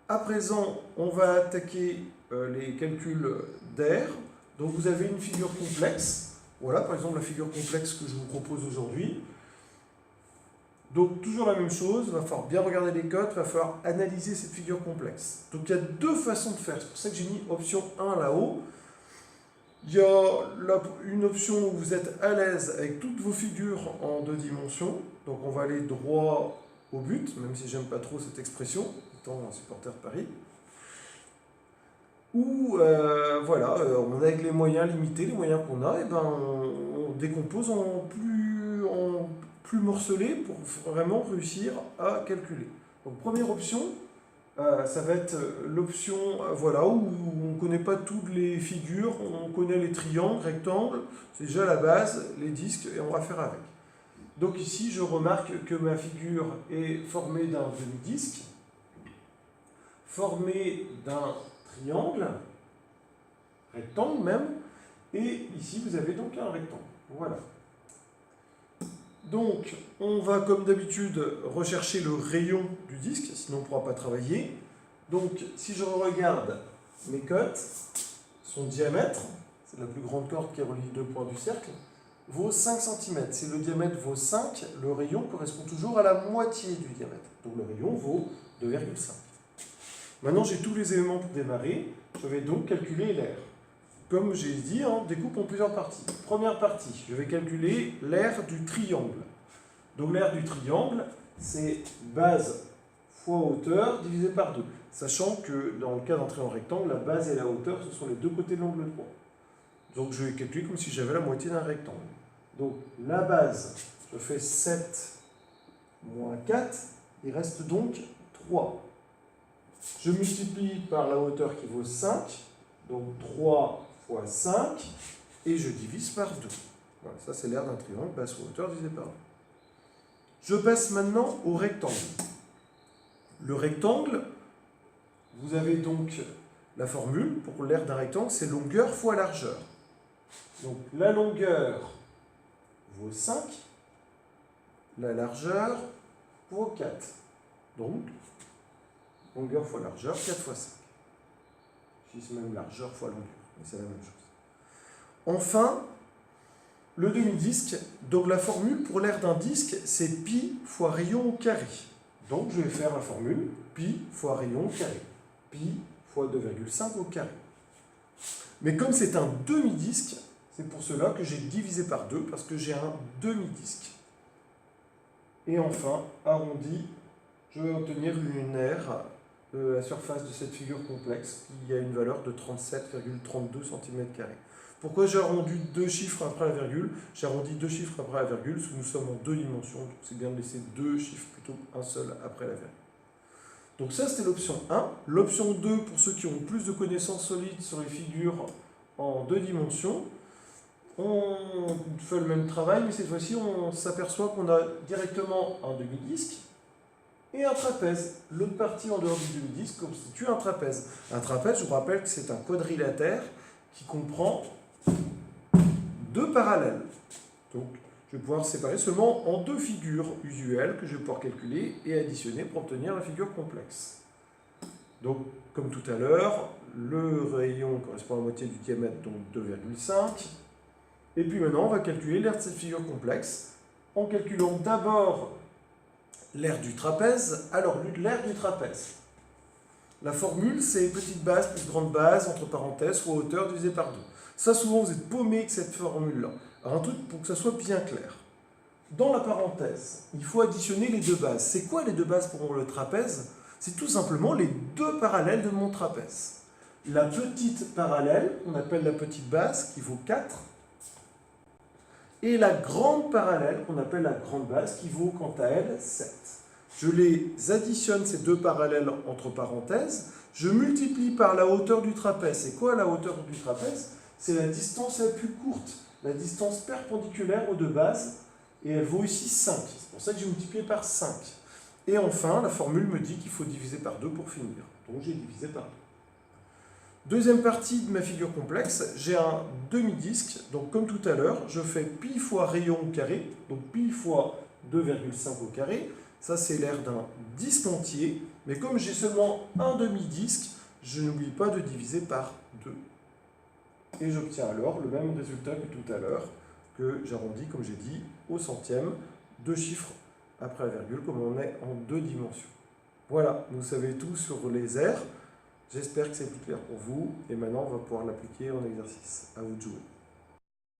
À présent, on va attaquer les calculs d'air. Donc vous avez une figure complexe. Voilà, par exemple, la figure complexe que je vous propose aujourd'hui. Donc toujours la même chose, il va falloir bien regarder les codes, il va falloir analyser cette figure complexe. Donc il y a deux façons de faire, c'est pour ça que j'ai mis option 1 là-haut. Il y a une option où vous êtes à l'aise avec toutes vos figures en 2 dimensions. Donc on va aller droit au but, même si j'aime pas trop cette expression, étant un supporter de Paris. Ou voilà, on a avec les moyens limités, les moyens qu'on a, et ben on décompose en plus morcelé pour vraiment réussir à calculer. Donc première option, ça va être l'option voilà, où on ne connaît pas toutes les figures, on connaît les triangles, rectangles, c'est déjà la base, les disques, et on va faire avec. Donc ici, je remarque que ma figure est formée d'un demi-disque, formée d'un triangle, rectangle même, et ici vous avez donc un rectangle. Voilà. Donc, on va comme d'habitude rechercher le rayon du disque, sinon on ne pourra pas travailler. Donc, si je regarde mes cotes, son diamètre, c'est la plus grande corde qui relie les deux points du cercle, vaut 5 cm. Si le diamètre vaut 5, le rayon correspond toujours à la moitié du diamètre. Donc le rayon vaut 2,5. Maintenant, j'ai tous les éléments pour démarrer. Je vais donc calculer l'air. Comme j'ai dit, on découpe en plusieurs parties. Première partie, je vais calculer l'aire du triangle. Donc l'aire du triangle, c'est base fois hauteur divisé par 2. Sachant que dans le cas d'un triangle rectangle, la base et la hauteur, ce sont les deux côtés de l'angle droit. Donc je vais calculer comme si j'avais la moitié d'un rectangle. Donc la base, je fais 7 moins 4, il reste donc 3. Je multiplie par la hauteur qui vaut 5, donc 3 fois 5, et je divise par 2. Voilà, ça c'est l'aire d'un triangle, base fois hauteur divisé par 2. Je passe maintenant au rectangle. Le rectangle, vous avez donc la formule pour l'aire d'un rectangle, c'est longueur fois largeur. Donc la longueur vaut 5, la largeur vaut 4. Donc, longueur fois largeur, 4 fois 5. Ici, c'est même largeur fois longueur, mais c'est la même chose. Enfin, le demi-disque, donc la formule pour l'aire d'un disque, c'est pi fois rayon au carré. Donc, je vais faire la formule pi fois rayon au carré. Pi fois 2,5 au carré. Mais comme c'est un demi-disque, c'est pour cela que j'ai divisé par 2, parce que j'ai un demi-disque. Et enfin, arrondi, je vais obtenir une aire de la surface de cette figure complexe qui a une valeur de 37,32 cm². Pourquoi j'ai arrondi 2 chiffres après la virgule? J'ai arrondi 2 chiffres après la virgule, parce que nous sommes en 2 dimensions, donc c'est bien de laisser 2 chiffres plutôt qu'un seul après la virgule. Donc ça, c'était l'option 1. L'option 2, pour ceux qui ont plus de connaissances solides sur les figures en 2 dimensions, on fait le même travail, mais cette fois-ci, on s'aperçoit qu'on a directement un demi-disque et un trapèze. L'autre partie en dehors du demi-disque constitue un trapèze. Un trapèze, je vous rappelle que c'est un quadrilatère qui comprend 2 parallèles. Donc, je vais pouvoir séparer seulement en 2 figures usuelles que je vais pouvoir calculer et additionner pour obtenir la figure complexe. Donc, comme tout à l'heure, le rayon correspond à la moitié du diamètre, donc 2,5. Et puis maintenant, on va calculer l'aire de cette figure complexe en calculant d'abord l'aire du trapèze. Alors, l'aire du trapèze. La formule, c'est petite base plus grande base, entre parenthèses, fois hauteur divisé par 2. Ça, souvent, vous êtes paumé avec cette formule-là. Alors, un truc pour que ça soit bien clair. Dans la parenthèse, il faut additionner les 2 bases. C'est quoi les 2 bases pour le trapèze? C'est tout simplement les 2 parallèles de mon trapèze. La petite parallèle, on appelle la petite base, qui vaut 4. Et la grande parallèle, qu'on appelle la grande base, qui vaut quant à elle 7. Je les additionne, ces 2 parallèles entre parenthèses. Je multiplie par la hauteur du trapèze. C'est quoi la hauteur du trapèze? C'est la distance la plus courte, la distance perpendiculaire aux 2 bases. Et elle vaut ici 5. C'est pour ça que j'ai multiplié par 5. Et enfin, la formule me dit qu'il faut diviser par 2 pour finir. Donc j'ai divisé par 2. Deuxième partie de ma figure complexe, j'ai un demi-disque. Donc comme tout à l'heure, je fais pi fois rayon au carré. Donc pi fois 2,5 au carré. Ça, c'est l'aire d'un disque entier. Mais comme j'ai seulement un demi-disque, je n'oublie pas de diviser par 2. Et j'obtiens alors le même résultat que tout à l'heure, que j'arrondis, comme j'ai dit, au centième, 2 chiffres après la virgule, comme on est en 2 dimensions. Voilà, vous savez tout sur les aires. J'espère que c'est plus clair pour vous. Et maintenant, on va pouvoir l'appliquer en exercice. À vous de jouer.